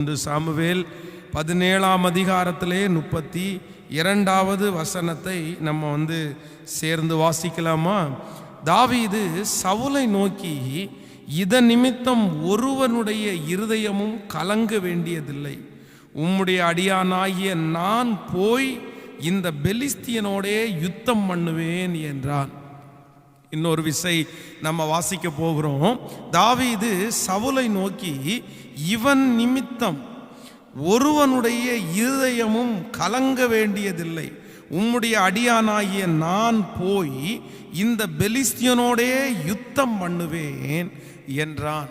1 Samuel 17ஆம் அதிகாரத்திலே 32வது வசனத்தை நம்ம சேர்ந்து வாசிக்கலாமா? தாவீது சவுலை நோக்கி, இதன் நிமித்தம் ஒருவனுடைய இருதயமும் கலங்க வேண்டியதில்லை, உம்முடைய அடியானாகிய நான் போய் இந்த பெலிஸ்தியனோடே யுத்தம் பண்ணுவேன் என்றான். இன்னொரு விசை நம்ம வாசிக்க போகிறோம். தாவீது சவுலை நோக்கி, இவன் நிமித்தம் ஒருவனுடைய இருதயமும் கலங்க வேண்டியதில்லை, உம்முடைய அடியானாகிய நான் போய் இந்த பெலிஸ்தியனோடே யுத்தம் பண்ணுவேன் என்றான்.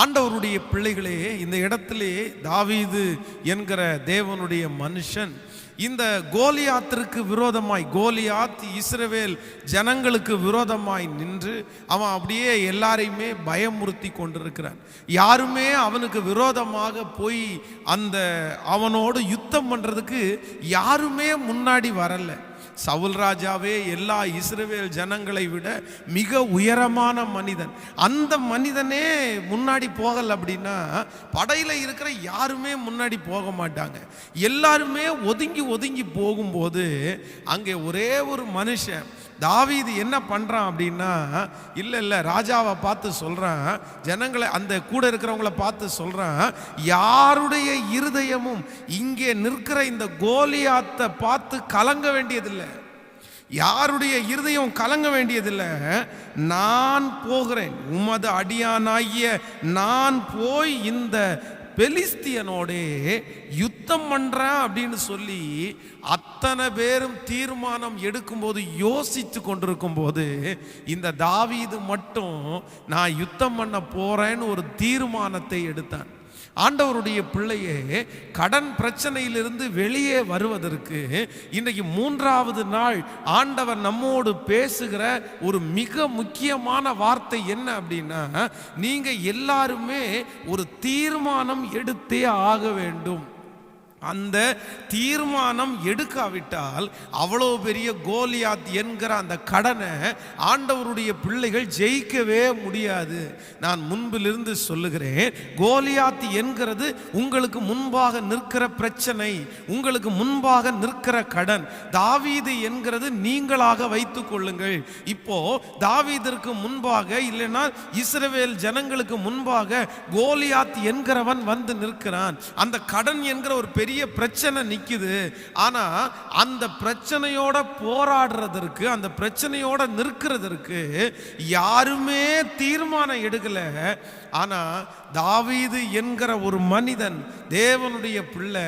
ஆண்டவருடைய பிள்ளைகளே, இந்த இடத்திலே தாவீது என்கிற தேவனுடைய மனுஷன் இந்த கோலியாத்திற்கு விரோதமாய், கோலியாத் இஸ்ரவேல் ஜனங்களுக்கு விரோதமாய் நின்று அவன் அப்படியே எல்லாரையுமே பயமுறுத்தி கொண்டிருக்கிறான். யாருமே அவனுக்கு விரோதமாக போய் அவனோடு யுத்தம் பண்றதுக்கு யாருமே முன்னாடி வரல. சவுல் ராஜாவே எல்லா இஸ்ரவேல் ஜனங்களை விட மிக உயரமான மனிதன். அந்த மனிதனே முன்னாடி போகல அப்படின்னா படையில இருக்கிற யாருமே முன்னாடி போக மாட்டாங்க. எல்லாருமே ஒதுங்கி ஒதுங்கி போகும்போது அங்கே ஒரே ஒரு மனுஷன் தாவீது என்ன பண்றான் அப்படின்னா, இல்ல ராஜாவை பார்த்து சொல்றான், ஜனங்களை அந்த கூட இருக்கிறவங்கள பார்த்து சொல்றான், யாருடைய இருதயமும் இங்கே நிற்கிற இந்த கோலியாத்தை பார்த்து கலங்க வேண்டியதில்லை, யாருடைய இருதயம் கலங்க வேண்டியதில்லை, நான் போகிறேன், உமது அடியானாகிய நான் போய் இந்த பெலிஸ்தியனோடே யுத்தம் பண்றேன் அப்படின்னு சொல்லி அத்தனை பேரும் தீர்மானம் எடுக்கும்போது, யோசித்து கொண்டிருக்கும் போது, இந்த தாவீது மட்டும் நான் யுத்தம் பண்ண போறேன்னு ஒரு தீர்மானத்தை எடுத்தான். ஆண்டவருடைய பிள்ளையே, கடன் பிரச்சனையிலிருந்து வெளியே வருவதற்கு இன்றைக்கு 3வது நாள் ஆண்டவர் நம்மோடு பேசுகிற ஒரு மிக முக்கியமான வார்த்தை என்ன அப்படின்னா, நீங்க எல்லாருமே ஒரு தீர்மானம் எடுத்தே ஆக வேண்டும். அந்த தீர்மானம் எடுக்காவிட்டால் அவ்வளோ பெரிய கோலியாத் என்கிற அந்த கடனை ஆண்டவருடைய பிள்ளைகள் ஜெயிக்கவே முடியாது. நான் முன்பிலிருந்து சொல்லுகிறேன், கோலியாத் என்கிறது உங்களுக்கு முன்பாக நிற்கிற பிரச்சனை, உங்களுக்கு முன்பாக நிற்கிற கடன். தாவீது என்கிறது நீங்களாக வைத்துக் கொள்ளுங்கள். இப்போ தாவீதிற்கு முன்பாக, இல்லைன்னா இஸ்ரவேல் ஜனங்களுக்கு முன்பாக கோலியாத் என்கிறவன் வந்து நிற்கிறான். அந்த கடன் என்கிற ஒரு பெரிய பிரச்சனை நிக்குது. ஆனா அந்த பிரச்சனையோட போராடுறதற்கு, அந்த பிரச்சனையோட நிற்கிறதற்கு யாருமே தீர்மானம் எடுக்கல. ஆனா தாவீது என்கிற ஒரு மனிதன், தேவனுடைய பிள்ளை,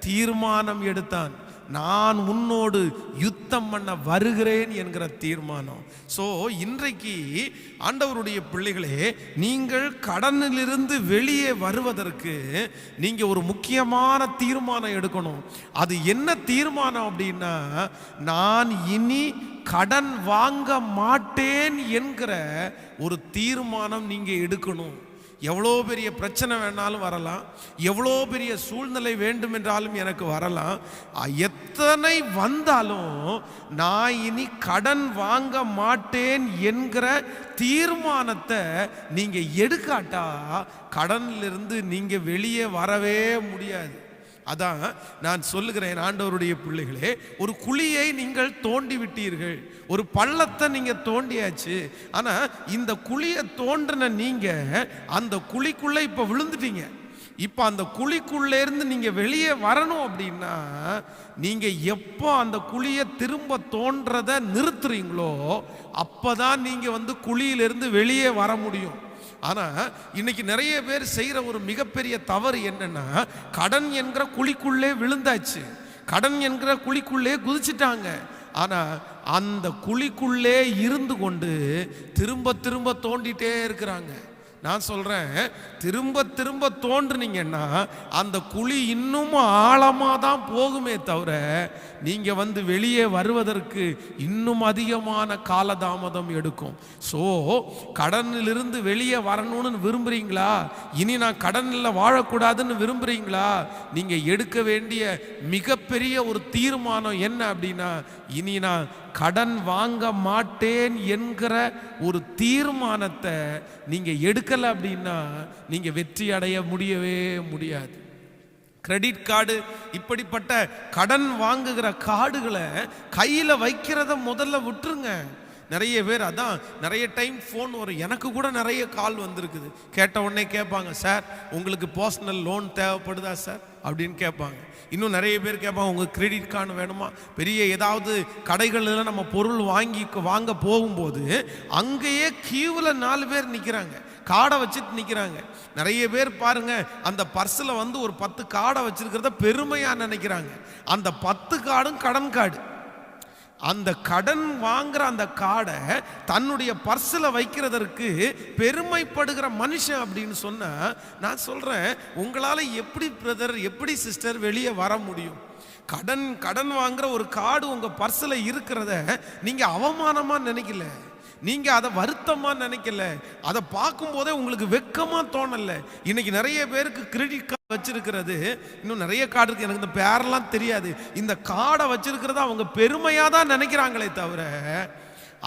தீர்மானம் எடுத்தான். நான் உன்னோடு யுத்தம் பண்ண வருகிறேன் என்கிற தீர்மானம். ஸோ இன்றைக்கு ஆண்டவருடைய பிள்ளைகளே, நீங்கள் கடனிலிருந்து வெளியே வருவதற்கு நீங்க ஒரு முக்கியமான தீர்மானம் எடுக்கணும். அது என்ன தீர்மானம் அப்படின்னா, நான் இனி கடன் வாங்க மாட்டேன் என்கிற ஒரு தீர்மானம் நீங்க எடுக்கணும். எவ்வளோ பெரிய பிரச்சனை வேணாலும் வரலாம், எவ்வளோ பெரிய சூழ்நிலை வேண்டும் என்றாலும் எனக்கு வரலாம், எத்தனை வந்தாலும் நான் இனி கடன் வாங்க மாட்டேன் என்கிற தீர்மானத்தை நீங்க எடுக்காட்டா கடனிலிருந்து நீங்க வெளியே வரவே முடியாது. அதான் நான் சொல்லுகிறேன், ஆண்டவருடைய பிள்ளைகளே, ஒரு குழியை நீங்கள் தோண்டி விட்டீர்கள், ஒரு பள்ளத்தை நீங்க தோண்டியாச்சு. ஆனா இந்த குழியை தோண்டின நீங்க அந்த குழிக்குள்ள இப்ப விழுந்துட்டீங்க. இப்ப அந்த குழிக்குள்ளே இருந்து நீங்க வெளியே வரணும் அப்படின்னா, நீங்க எப்போ அந்த குழியை திரும்ப தோன்றதை நிறுத்துறீங்களோ அப்பதான் நீங்க குழியிலிருந்து வெளியே வர முடியும். ஆனா இன்னைக்கு நிறைய பேர் செய்யற ஒரு மிகப்பெரிய தவறு என்னன்னா, கடன் என்கிற குழிக்குள்ளே விழுந்தாச்சு, கடன் என்கிற குழிக்குள்ளே குதிச்சிட்டாங்க. ஆனா அந்த குழிக்குள்ளே இருந்து கொண்டு திரும்ப திரும்ப தோண்டிட்டே இருக்கிறாங்க. நான் சொல்றேன், திரும்ப திரும்ப தோன்றுனீங்கன்னா அந்த குழி இன்னும் ஆழமா தான் போகுமே தவிர நீங்க வெளியே வருவதற்கு இன்னும் அதிகமான காலதாமதம் எடுக்கும். ஸோ கடனிலிருந்து வெளியே வரணும்னு விரும்புறீங்களா? இனி நான் கடனில் வாழக்கூடாதுன்னு விரும்புறீங்களா? நீங்க எடுக்க வேண்டிய மிகப்பெரிய ஒரு தீர்மானம் என்ன அப்படின்னா, இனி நான் கடன் வாங்க மாட்டேன் என்கிற ஒரு தீர்மானத்தை நீங்க எடுக்கல அப்படின்னா நீங்க வெற்றி அடைய முடியவே முடியாது. கிரெடிட் கார்டு, இப்படிப்பட்ட கடன் வாங்குகிற கார்டுகளை கையில் வைக்கிறத முதல்ல விட்டுருங்க. நிறைய பேர் அதான் நிறைய டைம் ஃபோன் வரும், எனக்கு கூட நிறைய கால் வந்திருக்குது. கேட்ட உடனே கேட்பாங்க, சார் உங்களுக்கு பர்சனல் லோன் தேவைப்படுதா சார் அப்படின்னு கேட்பாங்க. இன்னும் நிறைய பேர் கேட்பாங்க, உங்களுக்கு கிரெடிட் கார்டு வேணுமா? பெரிய ஏதாவது கடைகளில் நம்ம பொருள் வாங்க போகும்போது அங்கேயே கியூவில் 4 பேர் நிற்கிறாங்க, கார்டை வச்சுட்டு நிற்கிறாங்க. நிறைய பேர் பாருங்க, அந்த பர்ஸில் வந்து ஒரு 10 கார்டை வச்சிருக்கிறத பெருமையாக நினைக்கிறாங்க. அந்த 10 கார்டும் கடன் கார்டு. அந்த கடன் வாங்குற அந்த கார்டை தன்னுடைய பர்ஸில் வைக்கிறதற்கு பெருமைப்படுகிற மனுஷன் அப்படின்னு சொன்னா, நான் சொல்றேன், உங்களால் எப்படி பிரதர், எப்படி சிஸ்டர் வெளியே வர முடியும்? கடன் வாங்குற ஒரு கார்டு உங்க பர்ஸில் இருக்கிறத நீங்க அவமானமா நினைக்கல, நீங்க அதை வருத்தமா நினைக்கல, அதை பார்க்கும் போதே உங்களுக்கு வெக்கமா தோணல. இன்னைக்கு நிறைய பேருக்கு கிரெடிட் கார்டு வச்சிருக்கிறது, இன்னும் நிறைய கார்டு இருக்கு, எனக்கு இந்த பேரெல்லாம் தெரியாது, இந்த கார்டை வச்சிருக்கிறத அவங்க பெருமையா தான் நினைக்கிறாங்களே தவிர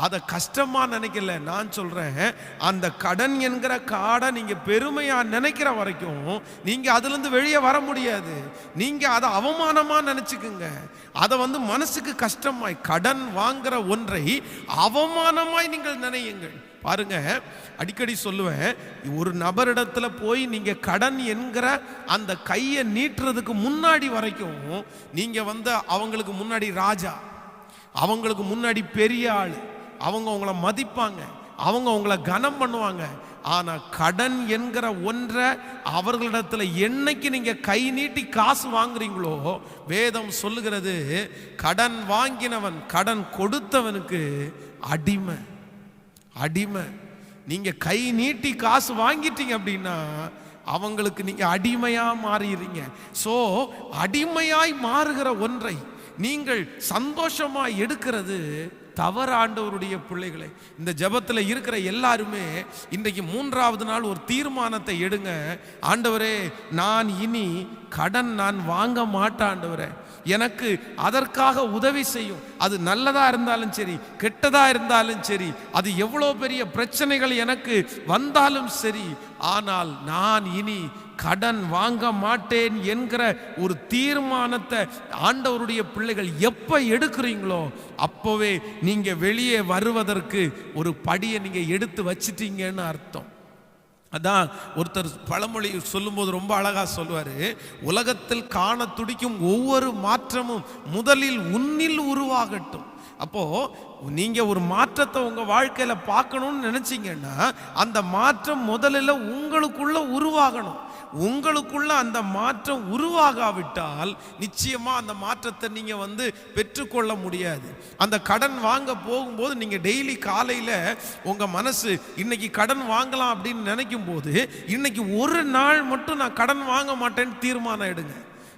அதை கஷ்டமா நினைக்கல. நான் சொல்றேன், அந்த கடன் என்கிற கார்டை நீங்க பெருமையா நினைக்கிற வரைக்கும் நீங்க அதுல இருந்து வெளியே வர முடியாது. நீங்க அதை அவமானமா நினைச்சுக்குங்க, அதை வந்து மனசுக்கு கஷ்டமாய், கடன் வாங்குற ஒன்றை அவமானமாய் நீங்கள் நினையுங்கள். பாருங்க, அடிக்கடி சொல்லுவேன், ஒரு நபரிடத்துல போய் நீங்க கடன் என்கிற அந்த கையை நீட்டுறதுக்கு முன்னாடி வரைக்கும் நீங்க வந்து அவங்களுக்கு முன்னாடி ராஜா, அவங்களுக்கு முன்னாடி பெரிய ஆள், அவங்க உங்களை மதிப்பாங்க, அவங்க உங்களை கனம் பண்ணுவாங்க. ஆனா கடன் என்கிற ஒன்றை அவர்களிடத்துல என்னைக்கு நீங்க கை நீட்டி காசு வாங்குறீங்களோ, வேதம் சொல்லுகிறது, கடன் வாங்கினவன் கடன் கொடுத்தவனுக்கு அடிமை. அடிமை. நீங்க கை நீட்டி காசு வாங்கிட்டீங்க அப்படின்னா அவங்களுக்கு நீங்க அடிமையா மாறிடுறீங்க. சோ அடிமையாய் மாறுகிற ஒன்றை நீங்கள் சந்தோஷமா எடுக்கிறது தவறு. ஆண்டவருடைய பிள்ளைகளை, இந்த ஜெபத்தில் இருக்கிற எல்லாருமே இன்றைக்கு 3வது நாள் ஒரு தீர்மானத்தை எடுங்க. ஆண்டவரே, நான் இனி கடன் நான் வாங்க மாட்டேன். ஆண்டவரே, எனக்கு அதற்காக உதவி செய்யும். அது நல்லதா இருந்தாலும் சரி, கெட்டதா இருந்தாலும் சரி, அது எவ்வளோ பெரிய பிரச்சனைகள் எனக்கு வந்தாலும் சரி, ஆனால் நான் இனி கடன் வாங்க மாட்டேன் என்கிற ஒரு தீர்மானத்தை ஆண்டவருடைய பிள்ளைகள் எப்ப எடுக்கிறீங்களோ அப்பவே நீங்க வெளியே வருவதற்கு ஒரு படியை நீங்க எடுத்து வச்சிட்டீங்கன்னு அர்த்தம். அதான் ஒருத்தர் பழமொழி சொல்லும்போது ரொம்ப அழகா சொல்லுவாரு, உலகத்தில் காண துடிக்கும் ஒவ்வொரு மாற்றமும் முதலில் உன்னில் உருவாகட்டும். அப்போ நீங்க ஒரு மாற்றத்தை உங்க வாழ்க்கையில பார்க்கணும்னு நினைச்சீங்கன்னா அந்த மாற்றம் முதலில் உங்களுக்குள்ள உருவாகணும். உங்களுக்குள்ள அந்த மாற்றம் உருவாகாவிட்டால் நிச்சயமா அந்த மாற்றத்தை நீங்க வந்து பெற்றுக்கொள்ள முடியாது. அந்த கடன் வாங்க போகும்போது நீங்க டெய்லி காலையில உங்க மனசு இன்னைக்கு கடன் வாங்கலாம் அப்படின்னு நினைக்கும் போது, இன்னைக்கு ஒரு நாள் மட்டும் நான் கடன் வாங்க மாட்டேன்னு தீர்மானம் எடுங்க.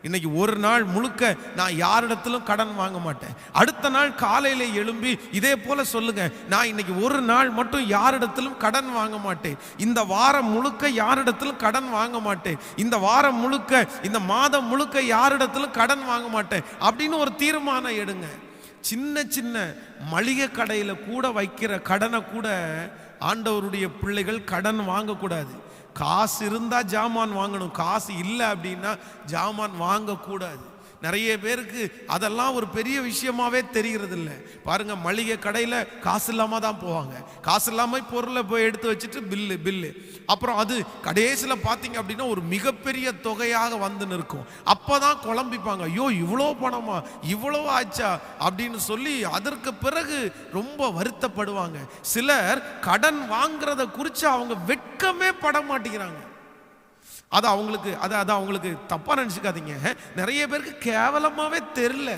இன்னைக்கு ஒரு நாள் முழுக்க நான் யாரிடத்திலும் கடன் வாங்க மாட்டேன். அடுத்த நாள் காலையில எழும்பி இதே போல சொல்லுங்க, நான் இன்னைக்கு ஒரு நாள் மட்டும் யாரிடத்திலும் கடன் வாங்க மாட்டேன். இந்த வாரம் முழுக்க யாரிடத்திலும் கடன் வாங்க மாட்டேன். இந்த வாரம் முழுக்க, இந்த மாதம் முழுக்க யாரிடத்திலும் கடன் வாங்க மாட்டேன் அப்படின்னு ஒரு தீர்மானம் எடுங்க. சின்ன சின்ன மளிகை கடையில கூட வைக்கிற கடனை கூட ஆண்டவருடைய பிள்ளைகள் கடன் வாங்கக்கூடாது. காசு இருந்தா ஜாமான் வாங்கணும், காசு இல்லை அப்படின்னா ஜாமான் வாங்கக்கூடாது. நிறைய பேருக்கு அதெல்லாம் ஒரு பெரிய விஷயமாவே தெரிகிறது இல்லை. பாருங்க, மளிகை கடையில் காசு இல்லாம தான் போவாங்க. காசு இல்லாம பொருளை போய் எடுத்து வச்சுட்டு பில்லு அப்புறம் அது கடைசியில் பார்த்தீங்க அப்படின்னா ஒரு மிகப்பெரிய தொகையாக வந்து நிற்கும். அப்போதான் குழம்பிப்பாங்க, ஐயோ இவ்வளோ பணமா, இவ்வளோ ஆச்சா அப்படின்னு சொல்லி அதற்கு பிறகு ரொம்ப வருத்தப்படுவாங்க. சிலர் கடன் வாங்குறத குறித்து அவங்க வெட்கமே பட மாட்டேங்கிறாங்க. அது அவங்களுக்கு தப்பா நினைச்சுக்காதீங்க, நிறைய பேருக்கு கேவலமாவே தெரியல.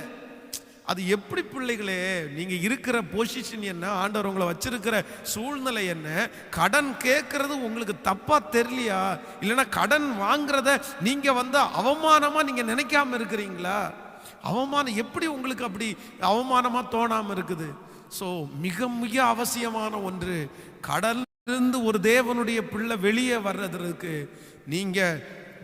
அது எப்படி பிள்ளைகளே, நீங்க இருக்கிற பொசிஷன் என்ன, ஆண்டவர் உங்களை வச்சிருக்கிற சூழ்நிலை என்ன, கடன் கேட்கறது உங்களுக்கு தப்பா தெரியலையா? இல்லைன்னா கடன் வாங்குறத நீங்க வந்து அவமானமா நீங்க நினைக்காம இருக்கிறீங்களா? அவமானம் எப்படி உங்களுக்கு அப்படி அவமானமா தோணாம இருக்குது? ஸோ மிக மிக அவசியமான ஒன்று, கடலிருந்து ஒரு தேவனுடைய பிள்ளை வெளியே வர்றதுக்கு நீங்க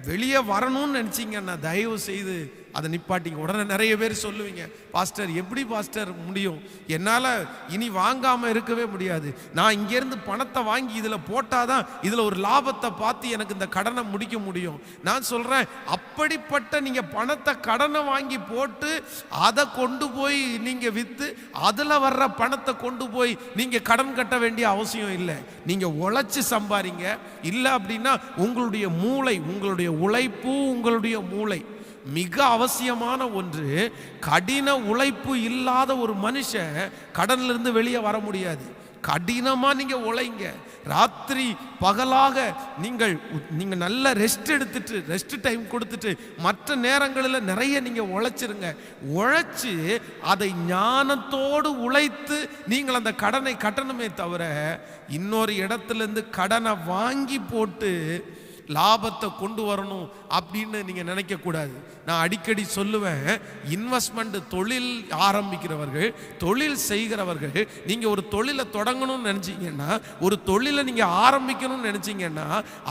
வெளியே வரணும்னு நினைச்சீங்கன்னா தயவு செய்து அதை நிப்பாட்டிங்க. உடனே நிறைய பேர் சொல்லுவீங்க, பாஸ்டர் எப்படி பாஸ்டர் முடியும், என்னால் இனி வாங்காமல் இருக்கவே முடியாது, நான் இங்கேருந்து பணத்தை வாங்கி இதில் போட்டாதான் இதில் ஒரு லாபத்தை பார்த்து எனக்கு இந்த கடனை முடிக்க முடியும். நான் சொல்கிறேன், அப்படிப்பட்ட நீங்கள் பணத்தை கடனை வாங்கி போட்டு அதை கொண்டு போய் நீங்கள் விற்று அதில் வர்ற பணத்தை கொண்டு போய் நீங்கள் கடன் கட்ட வேண்டிய அவசியம் இல்லை. நீங்கள் உழைச்சி சம்பாதிங்க. இல்லை அப்படின்னா உங்களுடைய மூளை, உங்களுடைய உழைப்பு, உங்களுடைய மூளை மிக அவசியமான ஒன்று. கடின உழைப்பு இல்லாத ஒரு மனுஷன் கடன்ல இருந்து வெளியே வர முடியாது. கடினமா நீங்க உழைங்க, ராத்திரி பகலாக நீங்கள் நல்ல ரெஸ்ட் எடுத்துட்டு, ரெஸ்ட் டைம் கொடுத்துட்டு மற்ற நேரங்களில் நிறைய நீங்க உழைச்சிருங்க. உழைச்சு அதை ஞானத்தோடு உழைத்து நீங்கள் அந்த கடனை கட்டணுமே தவிர இன்னொரு இடத்துல இருந்து கடனை வாங்கி போட்டு லாபத்தை கொண்டு வரணும் அப்படின்னு நீங்கள் நினைக்கக்கூடாது. நான் அடிக்கடி சொல்லுவேன், இன்வெஸ்ட்மெண்ட் தொழில் ஆரம்பிக்கிறவர்கள், தொழில் செய்கிறவர்கள், நீங்கள் ஒரு தொழிலை தொடங்கணும்னு நினச்சிங்கன்னா, ஒரு தொழிலை நீங்கள் ஆரம்பிக்கணும்னு நினச்சிங்கன்னா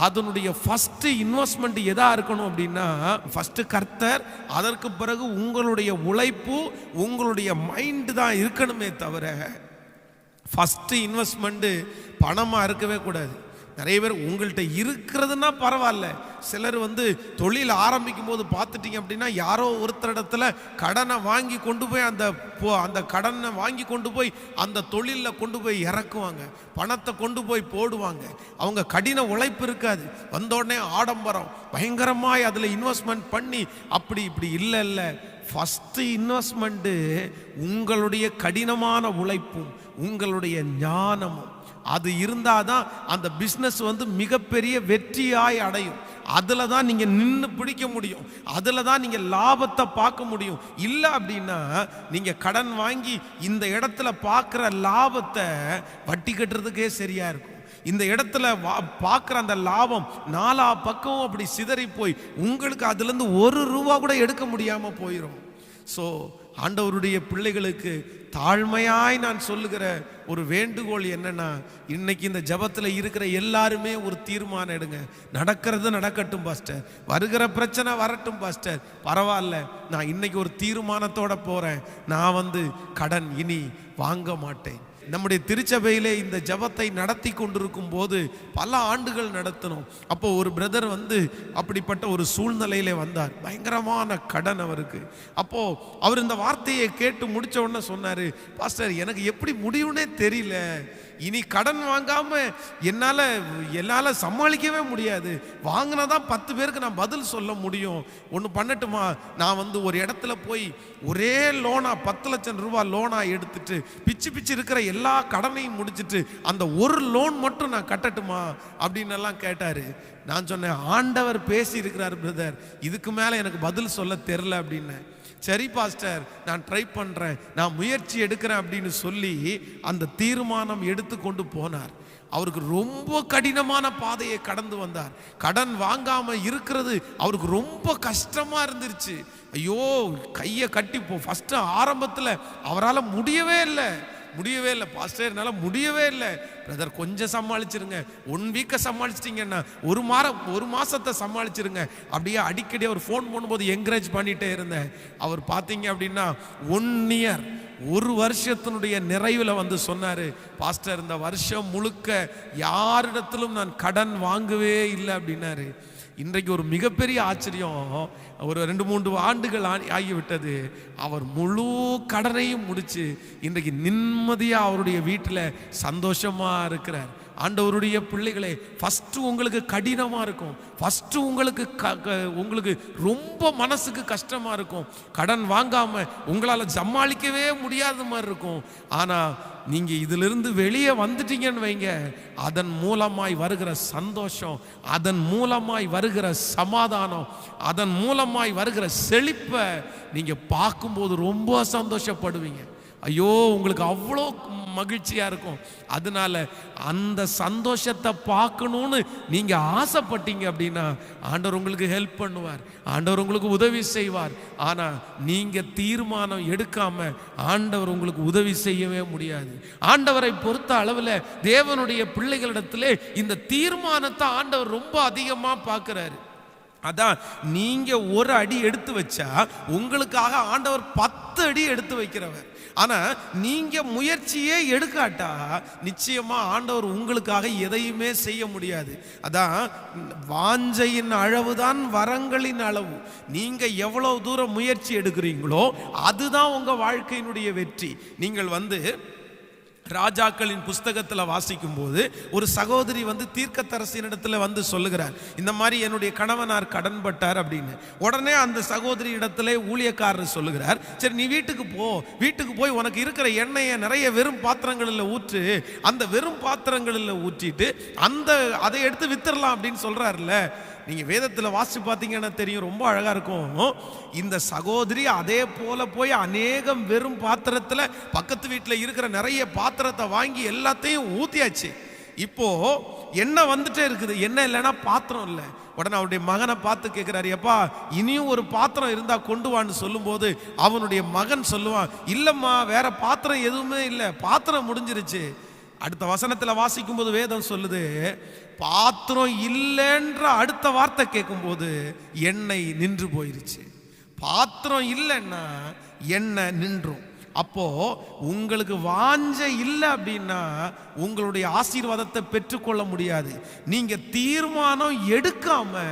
அதனுடைய ஃபஸ்ட்டு இன்வெஸ்ட்மெண்ட் எதாக இருக்கணும் அப்படின்னா, ஃபஸ்ட்டு கர்த்தர், அதற்கு பிறகு உங்களுடைய உழைப்பு, உங்களுடைய மைண்டு தான் இருக்கணுமே தவிர ஃபஸ்ட்டு இன்வெஸ்ட்மெண்ட்டு பணமாக இருக்கவே கூடாது. நிறைய பேர் உங்கள்கிட்ட இருக்கிறதுனா பரவாயில்ல, சிலர் தொழில் ஆரம்பிக்கும் போது பார்த்துட்டீங்க அப்படின்னா யாரோ ஒருத்தரிடத்துல கடனை வாங்கி கொண்டு போய் அந்த கடனை வாங்கி கொண்டு போய் அந்த தொழிலில் கொண்டு போய் இறக்குவாங்க, பணத்தை கொண்டு போய் போடுவாங்க. அவங்க கடின உழைப்பு இருக்காது, வந்தோடனே ஆடம்பரம் பயங்கரமாய் அதில் இன்வெஸ்ட்மெண்ட் பண்ணி அப்படி இப்படி இல்லை. ஃபஸ்ட்டு இன்வெஸ்ட்மெண்ட்டு உங்களுடைய கடினமான உழைப்பும் உங்களுடைய ஞானமும். அது இருந்தாதான் அந்த பிஸ்னஸ் மிகப்பெரிய வெற்றியாய் அடையும். அதில் தான் நீங்கள் நின்று பிடிக்க முடியும், அதில் தான் நீங்கள் லாபத்தை பார்க்க முடியும். இல்லை அப்படின்னா நீங்கள் கடன் வாங்கி இந்த இடத்துல பார்க்குற லாபத்தை வட்டி கட்டுறதுக்கே சரியாக இருக்கும். இந்த இடத்துல பார்க்குற அந்த லாபம் நாலா பக்கம் அப்படி சிதறி போய் உங்களுக்கு அதுலேருந்து ₹1 கூட எடுக்க முடியாமல் போயிடும். ஸோ ஆண்டவருடைய பிள்ளைகளுக்கு தாழ்மையாய் நான் சொல்லுகிற ஒரு வேண்டுகோள் என்னன்னா, இன்னைக்கு இந்த ஜபத்தில் இருக்கிற எல்லாருமே ஒரு தீர்மானம் எடுங்க. நடக்கிறது நடக்கட்டும் பாஸ்டர், வருகிற பிரச்சனை வரட்டும் பாஸ்டர், பரவாயில்ல, நான் இன்னைக்கு ஒரு தீர்மானத்தோட போறேன், நான் கடன் இனி வாங்க மாட்டேன். நம்முடைய திருச்சபையிலே இந்த ஜபத்தை நடத்தி கொண்டிருக்கும் போது பல ஆண்டுகள் நடத்தணும். அப்போ ஒரு பிரதர் அப்படிப்பட்ட ஒரு சூழ்நிலையிலே வந்தார், பயங்கரமான கடன் அவருக்கு. அப்போ அவர் இந்த வார்த்தையை கேட்டு முடிச்ச உடனே சொன்னாரு, பாஸ்டர் எனக்கு எப்படி முடியும்னே தெரியல, இனி கடன் வாங்காம என்னால் சமாளிக்கவே முடியாது, வாங்கினாதான் 10 பேருக்கு நான் பதில் சொல்ல முடியும். ஒன்று பண்ணட்டுமா, நான் ஒரு இடத்துல போய் ஒரே லோனா ₹10 லட்சம் லோனா எடுத்துட்டு பிச்சு இருக்கிற எல்லா கடனையும் முடிச்சுட்டு அந்த ஒரு லோன் மட்டும் நான் கட்டட்டுமா அப்படின்னு எல்லாம் கேட்டாரு. நான் சொன்னேன், ஆண்டவர் பேசி இருக்கிறார் பிரதர், இதுக்கு மேலே எனக்கு பதில் சொல்ல தெரில அப்படின்னு. சரி பாஸ்டர், நான் ட்ரை பண்ணுறேன், நான் முயற்சி எடுக்கிறேன் அப்படின்னு சொல்லி அந்த தீர்மானம் எடுத்து கொண்டு போனார். அவருக்கு ரொம்ப கடினமான பாதையை கடந்து வந்தார். கடன் வாங்காம இருக்கிறது அவருக்கு ரொம்ப கஷ்டமா இருந்துருச்சு. ஐயோ, கையை கட்டி ஃபர்ஸ்ட் ஆரம்பத்தில் அவரால் முடியவே இல்லை பாஸ்டர், என்னால் முடியவே இல்லை. பிரதர் கொஞ்சம் சமாளிச்சிருங்க, 1 வீக்கை சமாளிச்சிட்டிங்கன்னா ஒரு மாசத்தை சமாளிச்சிருங்க. அப்படியே அடிக்கடி அவர் ஃபோன் பண்ணும்போது என்கரேஜ் பண்ணிட்டே இருந்தேன். அவர் பார்த்தீங்க அப்படின்னா 1 இயர், 1 வருஷத்தினுடைய நிறைவில் சொன்னாரு, பாஸ்டர் இந்த வருஷம் முழுக்க யாரிடத்திலும் நான் கடன் வாங்கவே இல்லை அப்படின்னாரு. இன்றைக்கு ஒரு மிகப்பெரிய ஆச்சரியம், ஒரு 2-3 ஆண்டுகள் ஆகிவிட்டது, அவர் முழு கடனையும் முடிச்சு இன்றைக்கு நிம்மதியா அவருடைய வீட்டில் சந்தோஷமா இருக்கிறார். ஆண்டவருடைய பிள்ளைகளே, ஃபஸ்ட்டு உங்களுக்கு கடினமாக இருக்கும், ஃபஸ்ட்டு உங்களுக்கு ரொம்ப மனசுக்கு கஷ்டமாக இருக்கும், கடன் வாங்காமல் உங்களால் சமாளிக்கவே முடியாத மாதிரி இருக்கும். ஆனால் நீங்கள் இதிலிருந்து வெளியே வந்துட்டீங்கன்னு வைங்க, அதன் மூலமாய் வருகிற சந்தோஷம், அதன் மூலமாய் வருகிற சமாதானம், அதன் மூலமாய் வருகிற செழிப்பை நீங்கள் பார்க்கும்போது ரொம்ப சந்தோஷப்படுவீங்க. ஐயோ, உங்களுக்கு அவ்வளோ மகிழ்ச்சியாக இருக்கும். அதனால அந்த சந்தோஷத்தை பார்க்கணும்னு நீங்கள் ஆசைப்பட்டீங்க அப்படின்னா ஆண்டவர் உங்களுக்கு ஹெல்ப் பண்ணுவார், ஆண்டவர் உங்களுக்கு உதவி செய்வார். ஆனால் நீங்கள் தீர்மானம் எடுக்காம ஆண்டவர் உங்களுக்கு உதவி செய்யவே முடியாது. ஆண்டவரை பொறுத்த அளவில் தேவனுடைய பிள்ளைகளிடத்திலே இந்த தீர்மானத்தை ஆண்டவர் ரொம்ப அதிகமாக பார்க்குறாரு. அதான் நீங்க ஒரு அடி எடுத்து வச்சா உங்களுக்காக ஆண்டவர் 10 அடி எடுத்து வைக்கிறவர். ஆனா நீங்க முயற்சியே எடுக்காட்டா நிச்சயமா ஆண்டவர் உங்களுக்காக எதையுமே செய்ய முடியாது. அதான் வாஞ்சையின் அளவுதான் வரங்களின் அளவு. நீங்க எவ்வளவு தூரம் முயற்சி எடுக்கிறீங்களோ அதுதான் உங்க வாழ்க்கையினுடைய வெற்றி. நீங்கள் ராஜாக்களின் புஸ்தகத்தில் வாசிக்கும் போது ஒரு சகோதரி தீர்க்கதரிசியினிடத்தில் சொல்லுகிறார், இந்த மாதிரி என்னுடைய கணவனார் கடன்பட்டார் அப்படின்னு. உடனே அந்த சகோதரி இடத்துல ஊழியக்காரர் சொல்லுகிறார், சரி நீ வீட்டுக்கு போய் உனக்கு இருக்கிற எண்ணெயை நிறைய வெறும் பாத்திரங்களில் ஊற்று, அந்த வெறும் பாத்திரங்களில் ஊற்றிட்டு அதை எடுத்து வித்துடலாம் அப்படின்னு சொல்றாருல்ல. நீங்க வேதத்தில் வாசி பார்த்தீங்கன்னா தெரியும், ரொம்ப அழகா இருக்கும். இந்த சகோதரி அதே போல போய் அநேகம் வெறும் பாத்திரத்துல பக்கத்து வீட்டில் இருக்கிற நிறைய பாத்திரத்தை வாங்கி எல்லாத்தையும் ஊத்தியாச்சு. இப்போ என்ன வந்துட்டே இருக்குது, என்ன இல்லைன்னா பாத்திரம் இல்லை. உடனே அவருடைய மகனை பார்த்து கேட்கிறாரு, எப்பா இனியும் ஒரு பாத்திரம் இருந்தா கொண்டு வான்னு சொல்லும் போது அவனுடைய மகன் சொல்லுவான், இல்லம்மா வேற பாத்திரம் எதுவுமே இல்லை, பாத்திரம் முடிஞ்சிருச்சு. அடுத்த வசனத்துல வாசிக்கும் போது வேதம் சொல்லுது, பாத்திரம் இல்லைன்ற அடுத்த வார்த்தை கேட்கும் போது எண்ணெய் நின்று போயிருச்சு. பாத்திரம் இல்லைன்னா எண்ணெய் நின்றும். அப்போ உங்களுக்கு வாஞ்ச இல்லை அப்படின்னா உங்களுடைய ஆசீர்வாதத்தை பெற்றுக்கொள்ள முடியாது. நீங்க தீர்மானம் எடுக்காம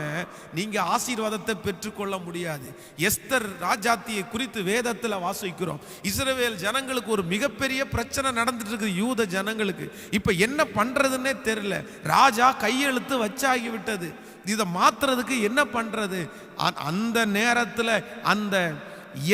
நீங்க ஆசீர்வாதத்தை பெற்றுக்கொள்ள முடியாது. எஸ்தர் ராஜாத்தியை குறித்து வேதத்தில் வாசிக்கிறோம். இஸ்ரவேல் ஜனங்களுக்கு ஒரு மிகப்பெரிய பிரச்சனை நடந்துட்டு இருக்கு, யூத ஜனங்களுக்கு. இப்ப என்ன பண்றதுன்னே தெரியல. ராஜா கையெழுத்து வச்சாகி விட்டது, இதை மாத்துறதுக்கு என்ன பண்றது? அந்த நேரத்தில் அந்த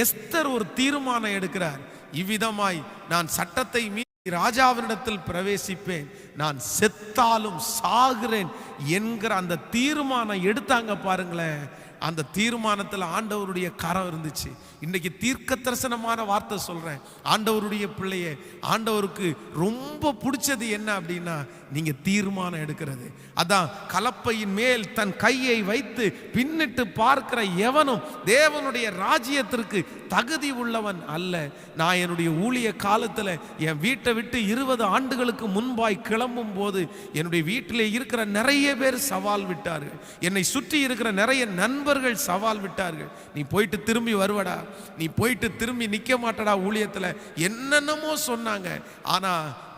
எஸ்தர் ஒரு தீர்மானம் எடுக்கிறார், இவ்விதமாய் நான் சட்டத்தை மீறி ராஜாவினிடத்தில் பிரவேசிப்பேன், நான் செத்தாலும் சாகிறேன் என்கிற அந்த தீர்மானம் எடுத்தாங்க பாருங்களேன். அந்த தீர்மானத்தில் ஆண்டவருடைய கரம் இருந்துச்சு. இன்னைக்கு தீர்க்க தரிசனமான வார்த்தை சொல்றேன், ஆண்டவருடைய பிள்ளையே, ஆண்டவருக்கு ரொம்ப பிடிச்சது என்ன அப்படின்னா நீங்க தீர்மானம் எடுக்கிறது. அதான் கலப்பையின் மேல் தன் கையை வைத்து பின்னிட்டு பார்க்கிற எவனும் தேவனுடைய ராஜ்யத்திற்கு தகுதி உள்ளவன் அல்ல. நான் என்னுடைய ஊழிய காலத்தில் என் வீட்டை விட்டு 20 ஆண்டுகளுக்கு முன்பாய் கிளம்பும் போது என்னுடைய வீட்டிலே இருக்கிற நிறைய பேர் சவால் விட்டார்கள், என்னை சுற்றி இருக்கிற நிறைய நண்பர்கள் சவால் விட்டார்கள், நீ போயிட்டு திரும்பி வருவடா, நீ போயிட்டு திரும்பி நிற்க மாட்டடா ஊழியத்தில், என்னென்னமோ சொன்னாங்க. ஆனா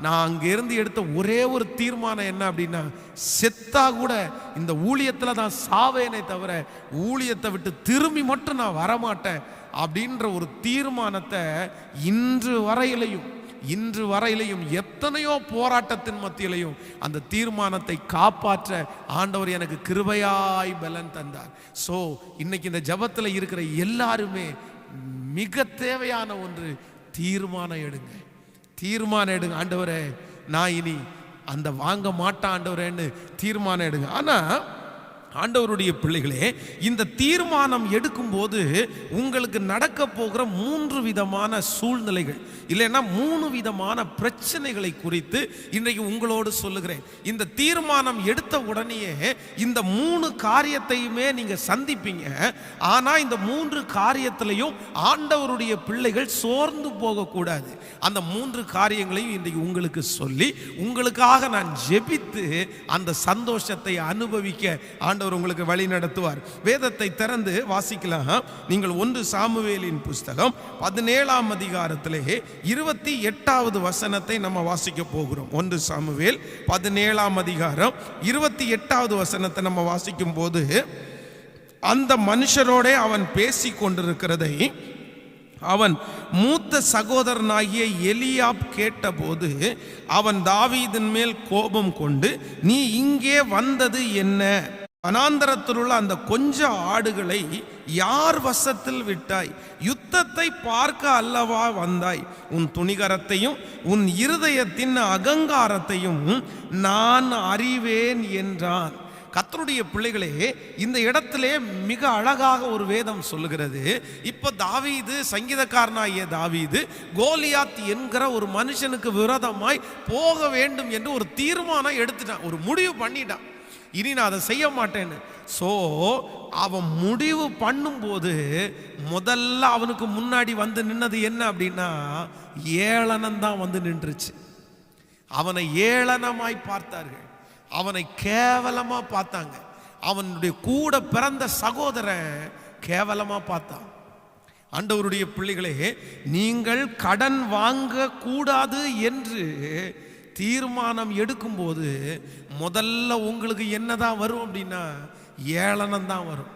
நான் அங்கிருந்து எடுத்த ஒரே ஒரு தீர்மானம் என்ன அப்படின்னா, செத்தா கூட இந்த ஊழியத்தில் தான் சாவேனே தவிர ஊழியத்தை விட்டு திரும்பி மட்டும் நான் வரமாட்டேன் அப்படின்ற ஒரு தீர்மானத்தை இன்று வரையிலையும் எத்தனையோ போராட்டத்தின் மத்தியிலையும் அந்த தீர்மானத்தை காப்பாற்ற ஆண்டவர் எனக்கு கிருபையாய் பலன் தந்தார். ஸோ இன்னைக்கு இந்த ஜபத்தில் இருக்கிற எல்லாருமே மிக தேவையான ஒன்று, தீர்மானம் எடுங்க. ஆண்டவரே நான் இனி அந்த வாங்க மாட்டேன் ஆண்டவரேன்னு தீர்மானம் எடுங்க. ஆனா ஆண்டவருடைய பிள்ளைகளே, இந்த தீர்மானம் எடுக்கும்போது உங்களுக்கு நடக்க போகிற 3 விதமான சூழ்நிலைகள் இல்லைன்னா 3 விதமான பிரச்சனைகளை குறித்து இன்றைக்கு உங்களோடு சொல்லுகிறேன். இந்த தீர்மானம் எடுத்த உடனேயே இந்த 3 காரியத்தையுமே நீங்க சந்திப்பீங்க. ஆனா இந்த 3 காரியத்திலையும் ஆண்டவருடைய பிள்ளைகள் சோர்ந்து போகக்கூடாது. அந்த 3 காரியங்களையும் இன்றைக்கு உங்களுக்கு சொல்லி உங்களுக்காக நான் ஜெபித்து அந்த சந்தோஷத்தை அனுபவிக்க ஆண்டவர் உங்களுக்கு வழி நடத்துவார். வேதத்தை திறந்து வாசிக்கலாம். நீங்கள் 1 சாமுவேலின் புஸ்தகம் 17ஆம் அதிகாரத்திலே 28வது வசனத்தை நம்ம வாசிக்க போகிறோம். 1 சாமுவேல் 17ஆம் அதிகாரம் 28வது வசனத்தை நம்ம வாசிக்கும் போது, அந்த மனுஷரோட அவன் பேசி கொண்டிருக்கிறதை அவன் மூத்த சகோதரனாகிய எலியாப் கேட்டபோது அவன் தாவீதின் மேல் கோபம் கொண்டு, நீ இங்கே வந்தது என்ன? வனாந்தரத்தில் உள்ள அந்த கொஞ்ச ஆடுகளை யார் வசத்தில் விட்டாய்? யுத்தத்தை பார்க்க அல்லவா வந்தாய்? உன் துணிகரத்தையும் உன் இருதயத்தின் அகங்காரத்தையும் நான் அறிவேன் என்றான். கர்த்தருடைய பிள்ளைகளே, இந்த இடத்திலே மிக அழகாக ஒரு வேதம் சொல்லுகிறது. இப்போ தாவீது, சங்கீதக்காரனாகிய தாவீது, கோலியாத் என்கிற ஒரு மனுஷனுக்கு விரோதமாய் போக வேண்டும் என்று ஒரு தீர்மானம் எடுத்துட்டான், ஒரு முடிவு பண்ணிட்டான். இனி நான் அதை செய்ய மாட்டேன்னு. ஸோ அவன் முடிவு பண்ணும்போது முதல்ல அவனுக்கு முன்னாடி வந்து நின்னது என்ன அப்படின்னா, ஏளனம் தான் வந்து நின்றுச்சு. அவனை ஏளனமாய் பார்த்தார்கள், அவனை கேவலமா பார்த்தாங்க, அவனுடைய கூட பிறந்த சகோதரன் கேவலமா பார்த்தான். ஆண்டவருடைய பிள்ளைகளே, நீங்கள் கடன் வாங்க கூடாது என்று தீர்மானம் எடுக்கும்போது முதல்ல உங்களுக்கு என்னதான் வரும் அப்படின்னா ஏளனம் தான் வரும்.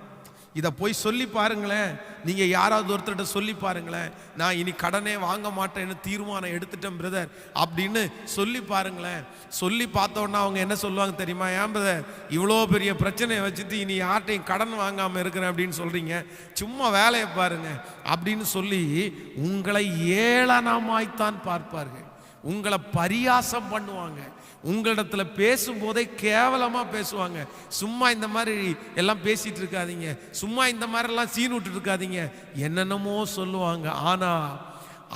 இதை போய் சொல்லி பாருங்களேன். நீங்க யாராவது ஒருத்தர்கிட்ட சொல்லி பாருங்களேன், நான் இனி கடனே வாங்க மாட்டேன்னு தீர்மானம் எடுத்துட்டேன் பிரதர் அப்படின்னு சொல்லி பாருங்களேன். சொல்லி பார்த்தோன்னா அவங்க என்ன சொல்லுவாங்க தெரியுமா? ஏன் பிரதர் இவ்வளோ பெரிய பிரச்சனையை வச்சுட்டு இனி யார்ட்டையும் கடன் வாங்காமல் இருக்கிறேன் அப்படின்னு சொல்றீங்க, சும்மா வேலையை பாருங்க அப்படின்னு சொல்லி உங்களை ஏளனமாய்த்தான் பார்ப்பார்கள். உங்களை பரியாசம் பண்ணுவாங்க. உங்களிடத்துல பேசும்போதே கேவலமா பேசுவாங்க. சும்மா இந்த மாதிரி எல்லாம் பேசிட்டு இருக்காதீங்க, சும்மா இந்த மாதிரி எல்லாம் சீன் விட்டு இருக்காதீங்க, என்னென்னமோ சொல்லுவாங்க. ஆனா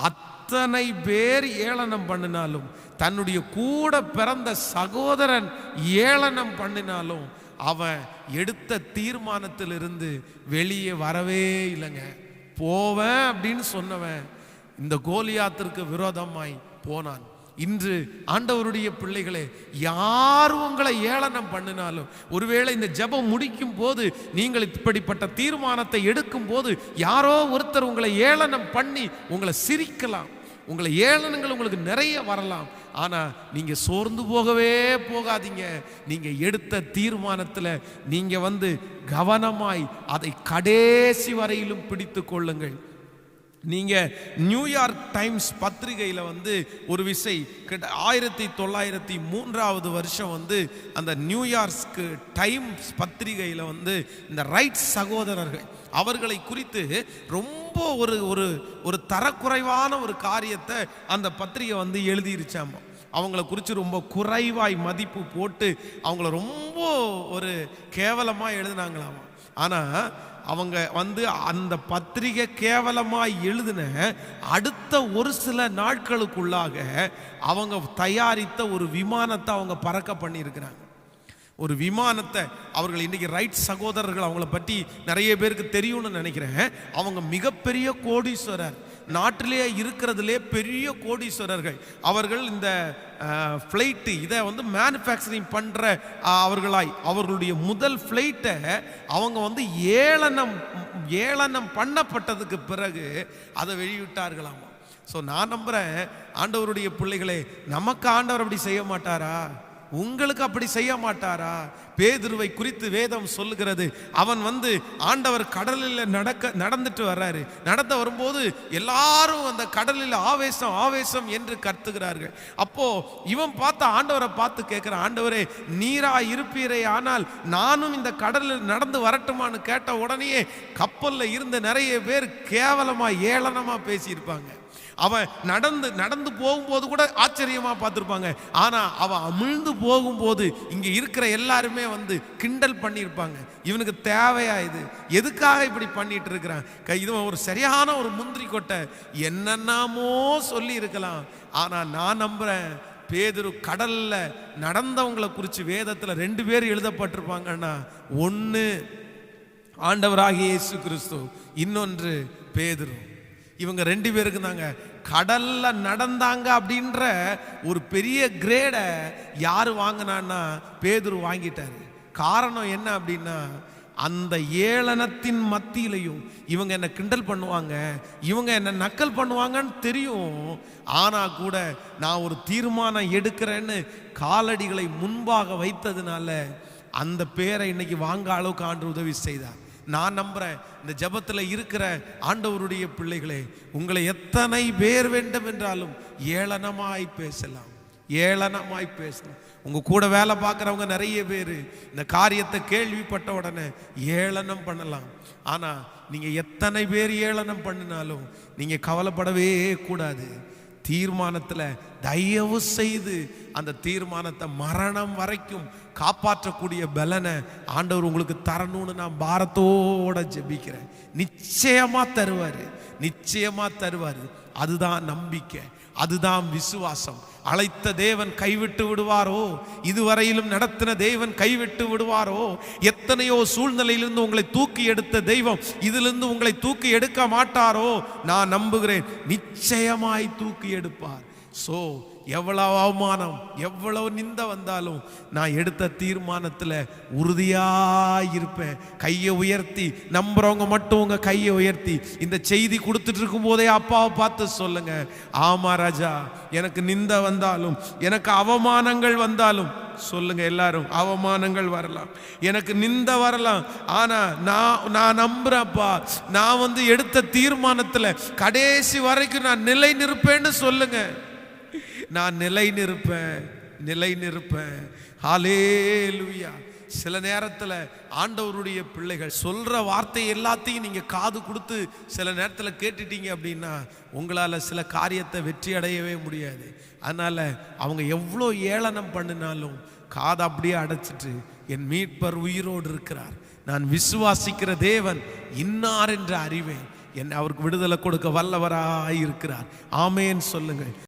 அத்தனை பேர் ஏளனம் பண்ணினாலும், தன்னுடைய கூட பிறந்த சகோதரன் ஏளனம் பண்ணினாலும் அவன் எடுத்த தீர்மானத்திலிருந்து வெளியே வரவே இல்லைங்க. போவேன் அப்படின்னு சொன்னவன் இந்த கோலியாத்திற்கு விரோதமாய் போனான். இன்று ஆண்டவருடைய பிள்ளைகளே, யார் உங்களை ஏளனம் பண்ணினாலும், ஒருவேளை இந்த ஜெபம் முடிக்கும் போது நீங்கள் இப்படிப்பட்ட தீர்மானத்தை எடுக்கும் போது யாரோ ஒருத்தர் உங்களை ஏளனம் பண்ணி உங்களை சிரிக்கலாம், உங்களை ஏளனங்கள் உங்களுக்கு நிறைய வரலாம். ஆனா நீங்க சோர்ந்து போகவே போகாதீங்க. நீங்க எடுத்த தீர்மானத்துல நீங்க கவனமாய் அதை கடைசி வரையிலும் பிடித்து கொள்ளுங்கள். நீங்க நியூயார்க் டைம்ஸ் பத்திரிகையில் ஒரு விசை 1903 வருஷம் அந்த நியூயார்க் டைம்ஸ் பத்திரிகையில் இந்த ரைட் சகோதரர்கள் அவர்களை குறித்து ரொம்ப ஒரு தரக்குறைவான ஒரு காரியத்தை அந்த பத்திரிகை எழுதிருச்சாமா. அவங்கள குறித்து ரொம்ப குறைவாய் மதிப்பு போட்டு அவங்கள ரொம்ப ஒரு கேவலமாக எழுதினாங்களாமா. ஆனால் அவங்க அந்த பத்திரிகை கேவலமாய் எழுதின அடுத்த ஒரு சில நாட்களுக்குள்ளாக அவங்க தயாரித்த ஒரு விமானத்தை அவங்க பறக்க பண்ணியிருக்கிறாங்க. ஒரு விமானத்தை அவர்கள் இன்னைக்கு ரைட் சகோதரர்கள், அவங்கள பற்றி நிறைய பேருக்கு தெரியும்னு நினைக்கிறேன். அவங்க மிகப்பெரிய கோடீஸ்வரர், நாட்டிலே இருக்கிறதுலே பெரிய கோடீஸ்வரர்கள். அவர்கள் இந்த ஃப்ளைட்டு இதை மேனுஃபேக்சரிங் பண்ணுற அவர்களுடைய முதல் ஃப்ளைட்டை அவங்க ஏளனம் பண்ணப்பட்டதுக்கு பிறகு அதை வெளியிட்டார்களாமா. ஸோ நான் நம்புகிறேன் ஆண்டவருடைய பிள்ளைகளே, நமக்கு ஆண்டவர் அப்படி செய்ய மாட்டாரா? உங்களுக்கு அப்படி செய்ய மாட்டாரா? பேதுருவை குறித்து வேதம் சொல்லுகிறது, அவன் ஆண்டவர் கடலில் நடந்துட்டு வர்றாரு. நடந்து வரும்போது எல்லாரும் அந்த கடலில் ஆவேசம் ஆவேசம் என்று கத்துகிறார்கள். அப்போ இவன் ஆண்டவரை பார்த்து கேட்கிறான், ஆண்டவரே நீரா இருப்பீரே, ஆனால் நானும் இந்த கடலில் நடந்து வரட்டுமான்னு கேட்ட உடனே கப்பல்ல இருந்த நிறைய பேர் கேவலமா ஏளனமா பேசியிருப்பாங்க. அவன் நடந்து போகும்போது கூட ஆச்சரியமா பார்த்துருப்பாங்க. ஆனா அவன் அமிழ்ந்து போகும்போது இங்க இருக்கிற எல்லாருமே கிண்டல் பண்ணியிருப்பாங்க. இவனுக்கு தேவையா இது? எதுக்காக இப்படி பண்ணிட்டு இருக்கிறான்? இது ஒரு சரியான ஒரு முந்திரி கொட்டை, என்னென்னமோ சொல்லி இருக்கலாம். ஆனா நான் நம்புறேன், பேதுரு கடல்ல நடந்தவங்களை குறித்து வேதத்துல 2 பேர் எழுதப்பட்டிருப்பாங்கன்னா, ஒன்னு ஆண்டவராகிய இயேசு கிறிஸ்து, இன்னொன்று பேதுரு. இவங்க 2 பேருக்கு தாங்க கடல்ல நடந்தாங்க அப்படின்ற ஒரு பெரிய கிரேடை யாரு வாங்கினான்னா பேதுரு வாங்கிட்டாரு. காரணம் என்ன அப்படின்னா, அந்த ஏளனத்தின் மத்தியிலையும் இவங்க என்ன கிண்டல் பண்ணுவாங்க, இவங்க என்ன நக்கல் பண்ணுவாங்கன்னு தெரியும். ஆனா கூட நான் ஒரு தீர்மானம் எடுக்கிறேன்னு காலடிகளை முன்பாக வைத்ததுனால அந்த பேரை இன்னைக்கு வாங்க அளவுக்கு ஆண்டு உதவி செய்தார். நான் நம்புறேன், இந்த ஜபத்தில் இருக்கிற ஆண்டவருடைய பிள்ளைகளே, உங்களை எத்தனை பேர் வேண்டும் என்றாலும் ஏளனமாய் பேசலாம், ஏளனமாய் பேசலாம். உங்க கூட வேலை பார்க்குறவங்க நிறைய பேர் இந்த காரியத்தை கேள்விப்பட்ட உடனே ஏளனம் பண்ணலாம். ஆனா நீங்க எத்தனை பேர் ஏளனம் பண்ணினாலும் நீங்க கவலைப்படவே கூடாது. தீர்மானத்தில் தயவு செய்து அந்த தீர்மானத்தை மரணம் வரைக்கும் காப்பாற்றக்கூடிய பலனை ஆண்டவர் உங்களுக்கு தரணும்னு நான் பாரத்தோட ஜெபிக்கிறேன். நிச்சயமா தருவாரு, நிச்சயமா தருவாரு. அதுதான் நம்பிக்கை, அதுதான் விசுவாசம். அழைத்த தேவன் கைவிட்டு விடுவாரோ? இதுவரையிலும் நடத்தின தேவன் கைவிட்டு விடுவாரோ? எத்தனையோ சூழ்நிலையிலிருந்து உங்களை தூக்கி எடுத்த தெய்வம் இதிலிருந்து உங்களை தூக்கி எடுக்க மாட்டாரோ? நான் நம்புகிறேன், நிச்சயமாய் தூக்கி எடுப்பார். ஸோ எவ்வளவு அவமானம், எவ்வளவு நிந்த வந்தாலும் நான் எடுத்த தீர்மானத்தில் உறுதியாயிருப்பேன். கையை உயர்த்தி நம்புறவங்க மட்டும் உங்க கையை உயர்த்தி இந்த செய்தி கொடுத்துட்டு இருக்கும் போதே அப்பாவை பார்த்து சொல்லுங்க, ஆமா ராஜா, எனக்கு நிந்த வந்தாலும், எனக்கு அவமானங்கள் வந்தாலும், சொல்லுங்க எல்லாரும், அவமானங்கள் வரலாம், எனக்கு நிந்த வரலாம், ஆனா நான் நம்புறப்பா, நான் எடுத்த தீர்மானத்துல கடைசி வரைக்கும் நான் நிலை நிற்பேன்னு சொல்லுங்க. நான் நிலை நிற்பேன். ஹல்லேலூயா. சில நேரத்தில் ஆண்டவருடைய பிள்ளைகள் சொல்ற வார்த்தை எல்லாத்தையும் நீங்க காது கொடுத்து சில நேரத்தில் கேட்டுட்டீங்க அப்படின்னா உங்களால சில காரியத்தை வெற்றி அடையவே முடியாது. அதனால அவங்க எவ்வளோ ஏளனம் பண்ணினாலும் காதை அப்படியே அடைச்சிட்டு, என் மீட்பர் உயிரோடு இருக்கிறார், நான் விசுவாசிக்கிற தேவன் இன்னார் என்று அறிவேன், அவருக்கு விடுதலை கொடுக்க வல்லவராய் இருக்கிறார். ஆமேன் சொல்லுங்கள்.